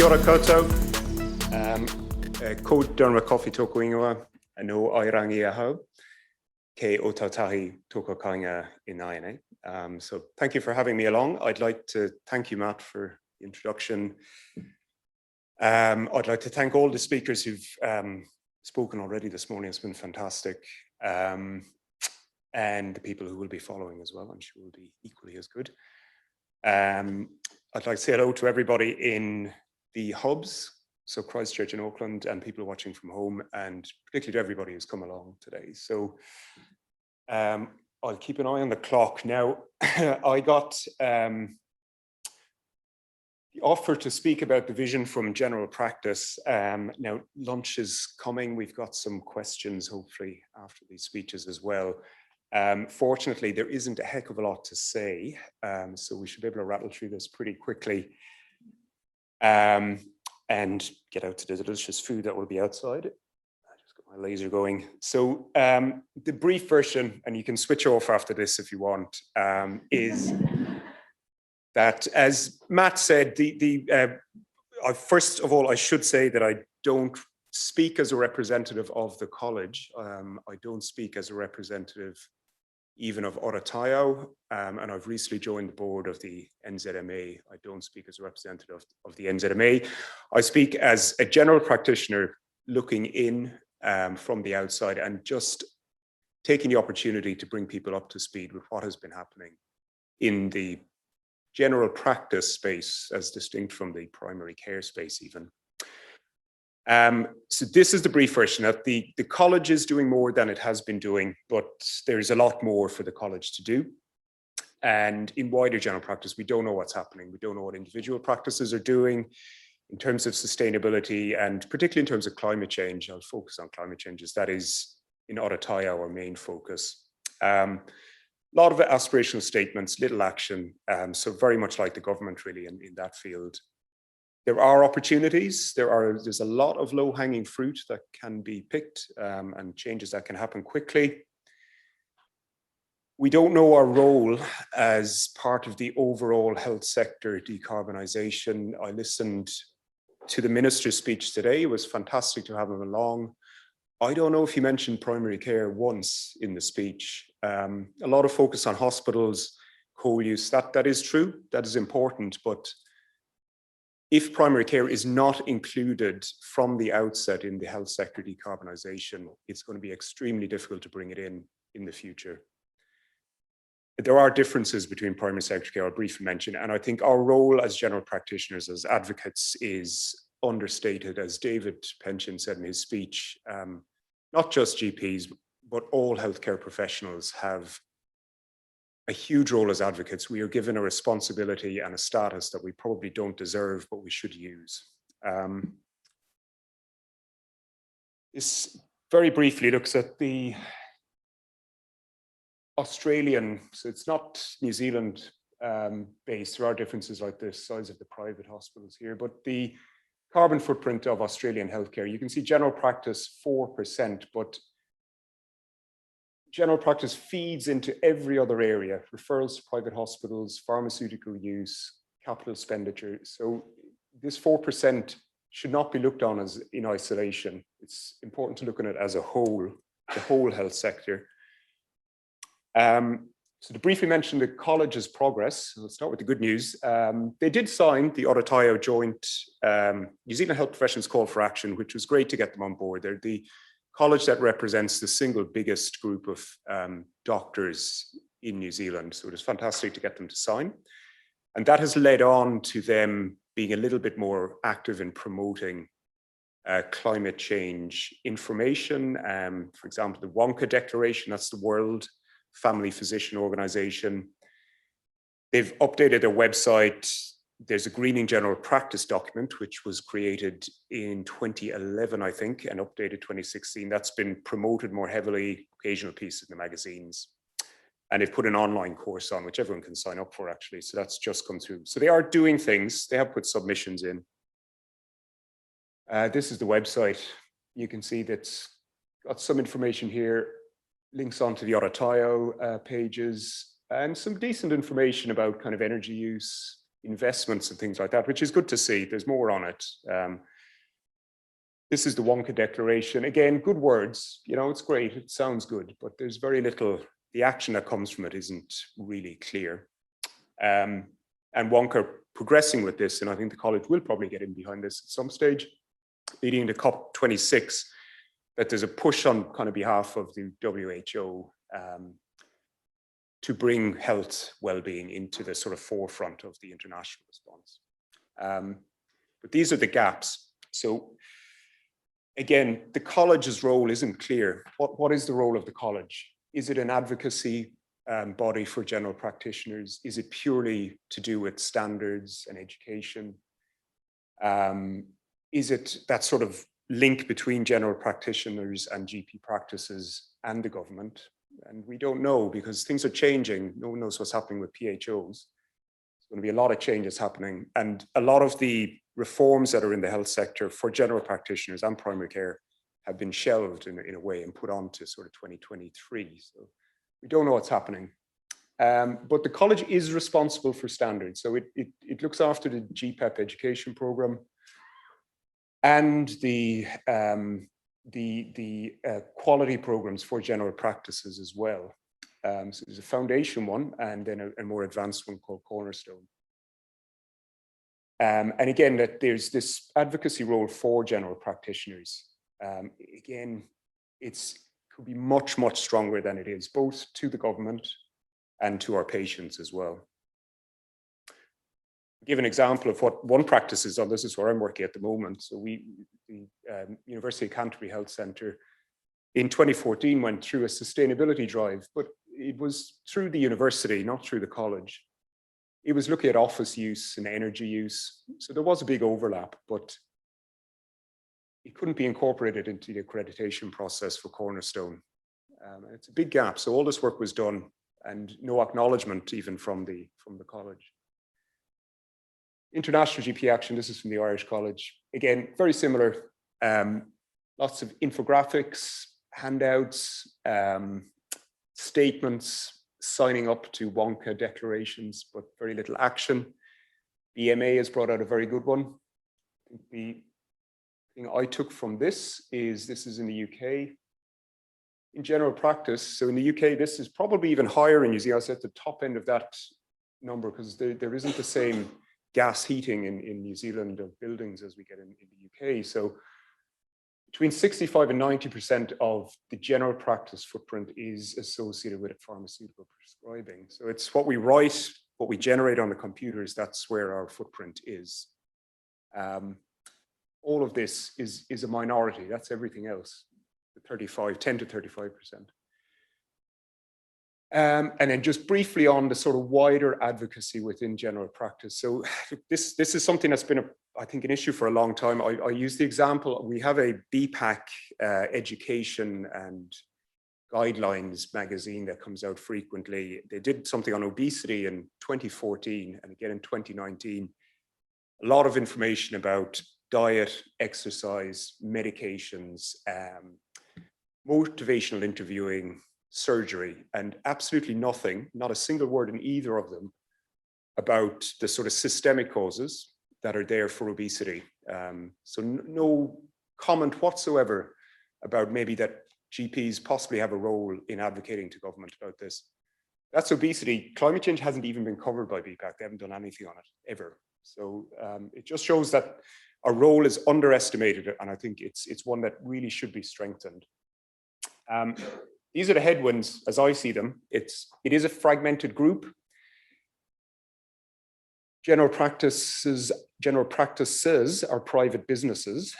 Kia ora koutou. Ko Dermot Coffey toko ingoa, no airangi ahau, ke o tautahi toko kainga inaine. So thank you for having me along. I'd like to thank you, Matt, for the introduction. I'd like to thank all the speakers who've spoken already this morning. It's been fantastic. And the people who will be following as well, I'm sure will be equally as good. I'd like to say hello to everybody in the hubs, so Christchurch and Auckland, and people watching from home, and particularly to everybody who's come along today. So I'll keep an eye on the clock. Now, I got the offer to speak about the vision from general practice. Now, lunch is coming. We've got some questions, hopefully, after these speeches as well. Fortunately, there isn't a heck of a lot to say, so we should be able to rattle through this pretty quickly and get out to the delicious food that will be outside. I just got my laser going. So the brief version, and you can switch off after this if you want, is that, as Matt said, first of all, I should say that I don't speak as a representative of the college. I don't speak as a representative even of Aotearoa, and I've recently joined the board of the NZMA. I don't speak as a representative of the NZMA. I speak as a general practitioner looking in from the outside and just taking the opportunity to bring people up to speed with what has been happening in the general practice space as distinct from the primary care space even. So this is the brief version. That the college is doing more than it has been doing, but there's a lot more for the college to do. And in wider general practice, we don't know what's happening. We don't know what individual practices are doing in terms of sustainability, and particularly in terms of climate change. I'll focus on climate changes. That is, in Aotearoa, our main focus. A lot of aspirational statements, little action. So very much like the government, really, in that field. There are opportunities. There's a lot of low-hanging fruit that can be picked and changes that can happen quickly. We don't know our role as part of the overall health sector decarbonisation. I listened to the minister's speech today. It was fantastic to have him along. I don't know if he mentioned primary care once in the speech. A lot of focus on hospitals, coal use. That is true. That is important, but if primary care is not included from the outset in the health sector decarbonisation, it's going to be extremely difficult to bring it in the future. There are differences between primary sector care, I'll briefly mention, and I think our role as general practitioners, as advocates, is understated, as David Pension said in his speech. Not just GPs, but all healthcare professionals have a huge role as advocates. We are given a responsibility and a status that we probably don't deserve, but we should use. This very briefly looks at the Australian, so it's not New Zealand based. There are differences like the size of the private hospitals here, but the carbon footprint of Australian healthcare, you can see general practice 4%, but general practice feeds into every other area: referrals to private hospitals, pharmaceutical use, capital expenditure. So this 4% should not be looked on as in isolation. It's important to look at it as a whole, the whole health sector. So to briefly mention the college's progress, let's start with the good news. They did sign the Aotearoa joint New Zealand Health Professions Call for Action, which was great to get them on board. They're the college that represents the single biggest group of doctors in New Zealand. So it was fantastic to get them to sign. And that has led on to them being a little bit more active in promoting climate change information. For example, the Wonka Declaration, that's the World Family Physician Organization. They've updated their website. There's a Greening General Practice document, which was created in 2011, I think, and updated 2016. That's been promoted more heavily, occasional pieces in the magazines. And they've put an online course on, which everyone can sign up for, actually. So that's just come through. So they are doing things. They have put submissions in. This is the website. You can see that's got some information here, links onto the Aotearoa pages, and some decent information about kind of energy use, investments and things like that, which is good to see. There's more on it. This is the Wonka Declaration. Again, good words, you know, it's great, it sounds good, but there's very little, the action that comes from it isn't really clear. And Wonka progressing with this, and I think the college will probably get in behind this at some stage, leading to COP26, that there's a push on kind of behalf of the WHO to bring health well-being into the sort of forefront of the international response. But these are the gaps. So again, the college's role isn't clear. What is the role of the college? Is it an advocacy body for general practitioners? Is it purely to do with standards and education? Is it that sort of link between general practitioners and GP practices and the government? And we don't know, because things are changing. No one knows what's happening with PHOs. There's going to be a lot of changes happening. And a lot of the reforms that are in the health sector for general practitioners and primary care have been shelved in a way and put on to sort of 2023. So we don't know what's happening. But the college is responsible for standards. So it looks after the GPEP education program and the quality programs for general practices as well. So there's a foundation one and then a more advanced one called Cornerstone. And again, that there's this advocacy role for general practitioners. Again, it could be much, much stronger than it is, both to the government and to our patients as well. I'll give an example of what one practice is on. This is where I'm working at the moment. So the University of Canterbury Health Centre in 2014 went through a sustainability drive, but it was through the university, not through the college. It was looking at office use and energy use. So there was a big overlap, but it couldn't be incorporated into the accreditation process for Cornerstone. It's a big gap. So all this work was done and no acknowledgement even from the college. International GP Action, this is from the Irish College. Again, very similar. Lots of infographics, handouts, statements, signing up to Wonka declarations, but very little action. BMA has brought out a very good one. The thing I took from this is in the UK. In general practice, so in the UK, this is probably even higher in New Zealand. It's at the top end of that number because there isn't the same gas heating in New Zealand of buildings as we get in the UK. So between 65 and 90% of the general practice footprint is associated with pharmaceutical prescribing. So it's what we write, what we generate on the computers, that's where our footprint is. All of this is a minority, that's everything else, 10 to 35%. And then just briefly on the sort of wider advocacy within general practice. So this is something that's been, I think, an issue for a long time. I use the example, we have a BPAC education and guidelines magazine that comes out frequently. They did something on obesity in 2014 and again in 2019. A lot of information about diet, exercise, medications, motivational interviewing, surgery, and absolutely nothing, not a single word in either of them about the sort of systemic causes that are there for obesity. So no comment whatsoever about maybe that GPs possibly have a role in advocating to government about this. That's obesity. Climate change hasn't even been covered by BPAC. They haven't done anything on it ever. So it just shows that our role is underestimated, and I think it's one that really should be strengthened. These are the headwinds as I see them. It is a fragmented group. General practices are private businesses,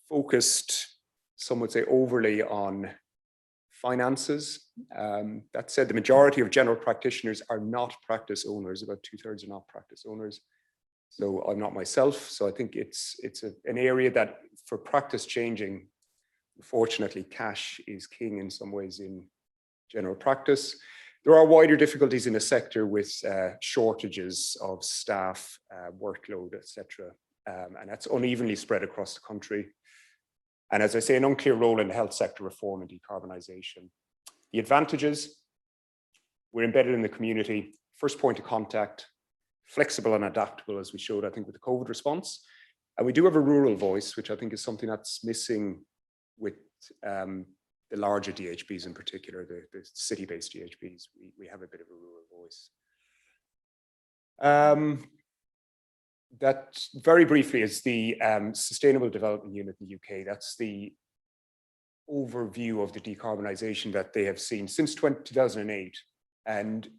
focused, some would say, overly on finances. That said, the majority of general practitioners are not practice owners. About 2/3 are not practice owners. So I'm not myself. So I think it's an area that for practice changing, unfortunately, cash is king in some ways in general practice. There are wider difficulties in the sector with shortages of staff, workload, etc. And that's unevenly spread across the country. And as I say, an unclear role in the health sector reform and decarbonisation. The advantages, we're embedded in the community, first point of contact, flexible and adaptable, as we showed, I think, with the COVID response. And we do have a rural voice, which I think is something that's missing with the larger DHBs in particular, the city-based DHBs. We have a bit of a rural voice. That very briefly is the Sustainable Development Unit in the UK. That's the overview of the decarbonisation that they have seen since 2008. And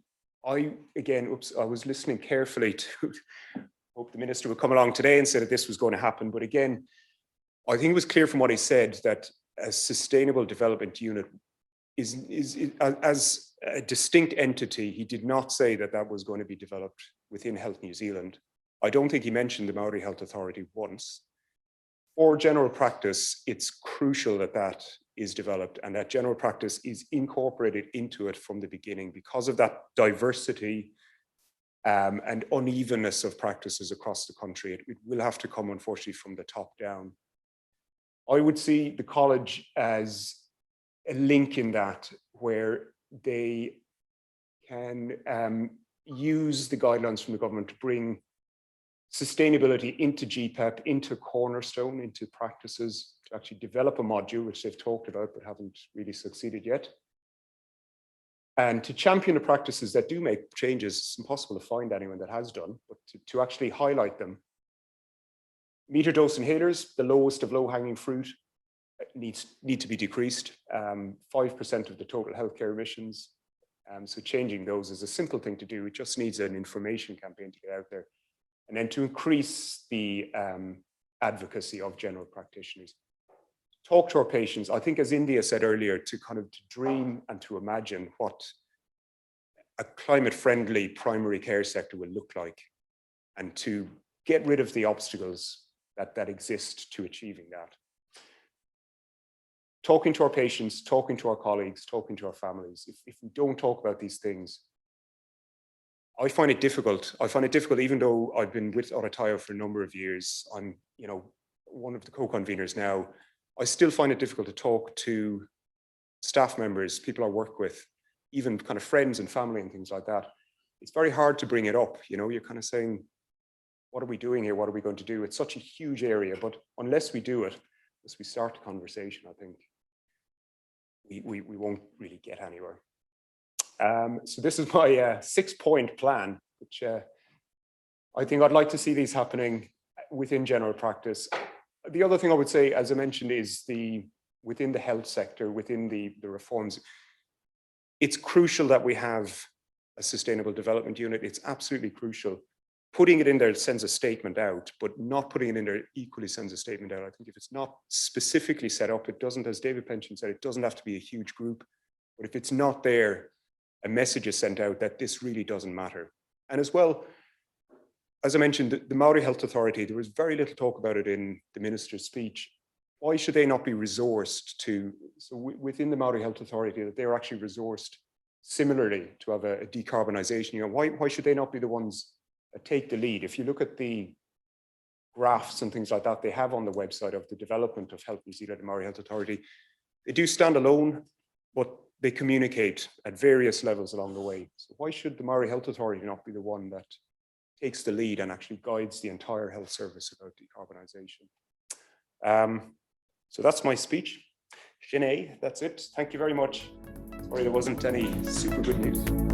I was listening carefully to, hope the minister would come along today and say that this was going to happen. But again, I think it was clear from what he said that a Sustainable Development Unit is as a distinct entity. He did not say that that was going to be developed within Health New Zealand. I don't think he mentioned the Maori Health Authority once. For general practice, it's crucial that that is developed and that general practice is incorporated into it from the beginning because of that diversity and unevenness of practices across the country. It will have to come, unfortunately, from the top down. I would see the college as a link in that, where they can use the guidelines from the government to bring sustainability into GPEP, into Cornerstone, into practices, to actually develop a module, which they've talked about but haven't really succeeded yet. And to champion the practices that do make changes. It's impossible to find anyone that has done, but to actually highlight them. Meter dose inhalers, the lowest of low-hanging fruit, need to be decreased. 5% of the total healthcare emissions. So changing those is a simple thing to do. It just needs an information campaign to get out there. And then to increase the advocacy of general practitioners. Talk to our patients. I think, as India said earlier, to dream and to imagine what a climate-friendly primary care sector will look like, and to get rid of the obstacles that exist to achieving that. Talking to our patients, talking to our colleagues, talking to our families. If we don't talk about these things, I find it difficult. I find it difficult, even though I've been with Aotearoa for a number of years. I'm, one of the co-conveners now. I still find it difficult to talk to staff members, people I work with, even kind of friends and family and things like that. It's very hard to bring it up. You're kind of saying, what are we doing here? What are we going to do? It's such a huge area, but unless we do it, unless we start the conversation, I think we won't really get anywhere. So this is my 6-point plan, which I think I'd like to see these happening within general practice. The other thing I would say, as I mentioned, is within the health sector, within the reforms, it's crucial that we have a Sustainable Development Unit. It's absolutely crucial. Putting it in there sends a statement out, but not putting it in there equally sends a statement out. I think if it's not specifically set up, it doesn't, as David Pension said, it doesn't have to be a huge group. But if it's not there, a message is sent out that this really doesn't matter. And as well, as I mentioned, the Maori Health Authority, there was very little talk about it in the minister's speech. Why should they not be resourced within the Maori Health Authority, that they're actually resourced similarly to have a decarbonisation? Why should they not be the ones that take the lead? If you look at the graphs and things like that they have on the website of the development of Health New Zealand and Maori Health Authority, they do stand alone, but they communicate at various levels along the way. So why should the Maori Health Authority not be the one that takes the lead and actually guides the entire health service about decarbonisation? So that's my speech. Sinead, that's it. Thank you very much. Sorry there wasn't any super good news.